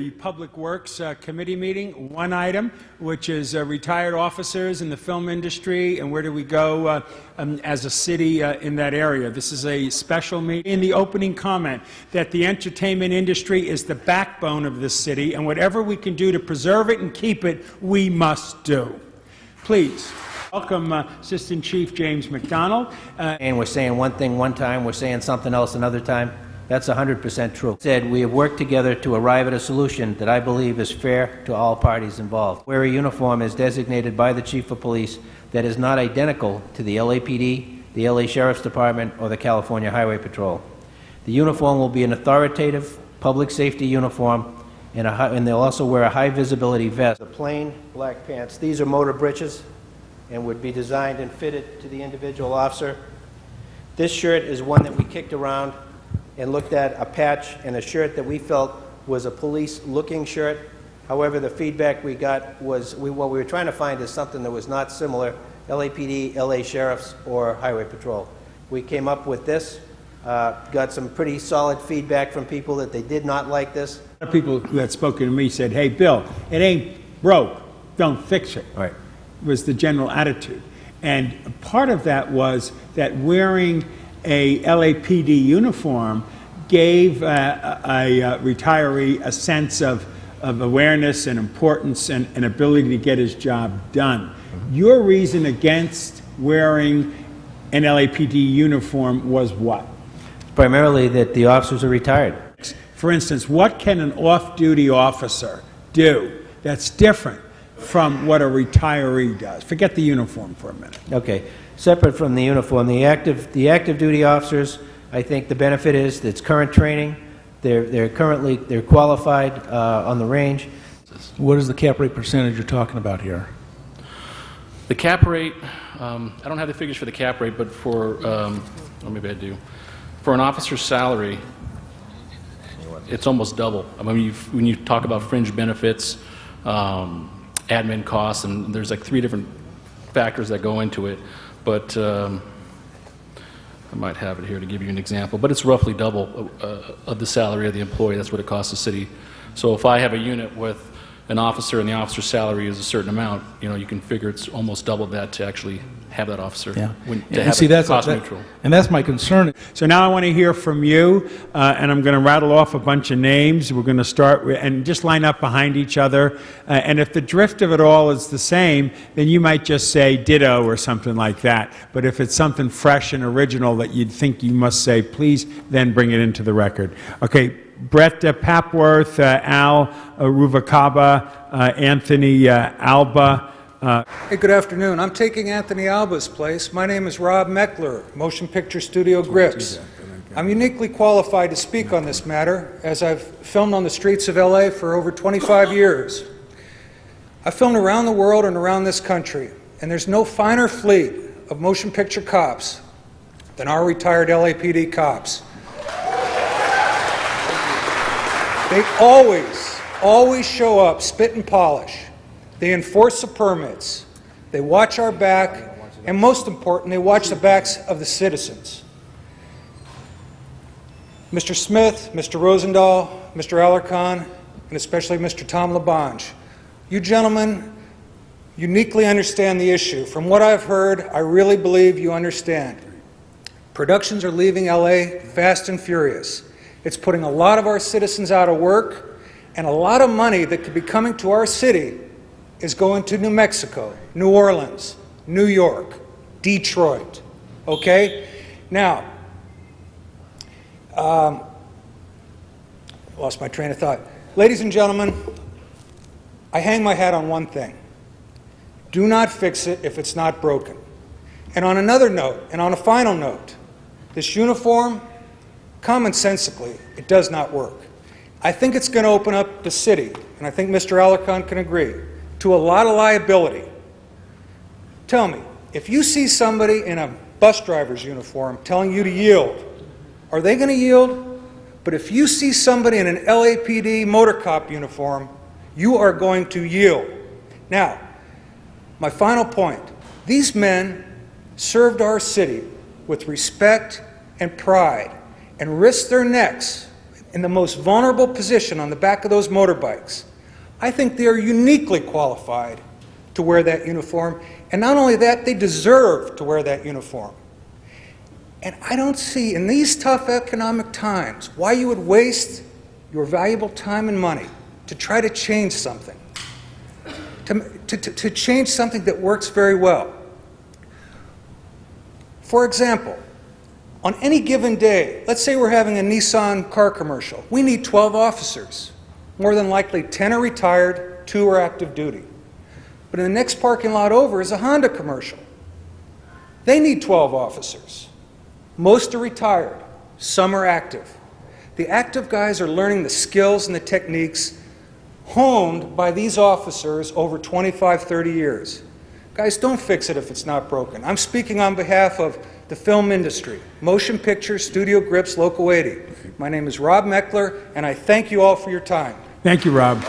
the Public Works Committee meeting. One item, which is retired officers in the film industry, and where do we go as a city in that area. This is a special meeting. In the opening comment, that the entertainment industry is the backbone of this city, and whatever we can do to preserve it and keep it, we must do. Please. Welcome, Assistant Chief James McDonald. And we're saying one thing one time, we're saying something else another time. That's 100% true. Said we have worked together to arrive at a solution that I believe is fair to all parties involved. Wear a uniform is designated by the Chief of Police that is not identical to the LAPD, the LA Sheriff's Department, or the California Highway Patrol. The uniform will be an authoritative public safety uniform, and they'll also wear a high visibility vest. The plain black pants. These are motor breeches and would be designed and fitted to the individual officer. This shirt is one that we kicked around and looked at, a patch and a shirt that we felt was a police-looking shirt. However, the feedback we got was, what we were trying to find is something that was not similar, LAPD, LA Sheriff's, or Highway Patrol. We came up with this, got some pretty solid feedback from people that they did not like this. A lot of people who had spoken to me said, hey, Bill, it ain't broke, don't fix it. Right. Was the general attitude. And part of that was that wearing a LAPD uniform gave a retiree a sense of awareness and importance and ability to get his job done. Mm-hmm. Your reason against wearing an LAPD uniform was what? Primarily that the officers are retired. For instance, what can an off-duty officer do that's different from what a retiree does? Forget the uniform for a minute. Okay. Separate from the uniform, the active duty officers, I think the benefit is that it's current training. They're qualified on the range. What is the cap rate percentage you're talking about here? The cap rate, I don't have the figures for the cap rate, but for, or maybe I do. For an officer's salary, it's almost double. I mean, when you talk about fringe benefits, admin costs, and there's like 3 different factors that go into it, but I might have it here to give you an example, but it's roughly double of the salary of the employee. That's what it costs the city. So if I have a unit with an officer and the officer's salary is a certain amount, you know, you can figure it's almost double that to actually have that officer. Yeah. To have it cost neutral. And that's my concern. So now I want to hear from you, and I'm going to rattle off a bunch of names. We're going to start with, and just line up behind each other. And if the drift of it all is the same, then you might just say ditto or something like that. But if it's something fresh and original that you'd think you must say, please then bring it into the record. Okay, Brett Papworth, Al Ruvalcaba, Anthony Alba. Hey, good afternoon. I'm taking Anthony Alba's place. My name is Rob Meckler, Motion Picture Studio Grips. I'm uniquely qualified to speak on this matter, as I've filmed on the streets of LA for over 25 years. I've filmed around the world and around this country, and there's no finer fleet of motion picture cops than our retired LAPD cops. They always show up, spit and polish. They enforce the permits. They watch our back, and most important, they watch the backs of the citizens. Mr. Smith, Mr. Rosendahl, Mr. Alarcon, and especially Mr. Tom LaBonge, you gentlemen uniquely understand the issue. From what I've heard, I really believe you understand. Productions are leaving LA fast and furious. It's putting a lot of our citizens out of work, and a lot of money that could be coming to our city is going to New Mexico, New Orleans, New York, Detroit. Okay? Now, lost my train of thought. Ladies and gentlemen, I hang my hat on one thing. Do not fix it if it's not broken. And on another note, and on a final note, this uniform, commonsensically, it does not work. I think it's going to open up the city, and I think Mr. Alarcon can agree, to a lot of liability. Tell me, if you see somebody in a bus driver's uniform telling you to yield, are they going to yield? But if you see somebody in an LAPD motor cop uniform, you are going to yield. Now, my final point, these men served our city with respect and pride and risked their necks, in the most vulnerable position on the back of those motorbikes, I think they are uniquely qualified to wear that uniform. And not only that, they deserve to wear that uniform. And I don't see, in these tough economic times, why you would waste your valuable time and money to try to change something, to change something that works very well. For example, on any given day, let's say we're having a Nissan car commercial. We need 12 officers. More than likely, 10 are retired, 2 are active duty. But in the next parking lot over is a Honda commercial. They need 12 officers. Most are retired. Some are active. The active guys are learning the skills and the techniques honed by these officers over 25, 30 years. Guys, don't fix it if it's not broken. I'm speaking on behalf of the film industry, motion pictures, Studio Grips, Local 80. My name is Rob Meckler, and I thank you all for your time. Thank you, Rob.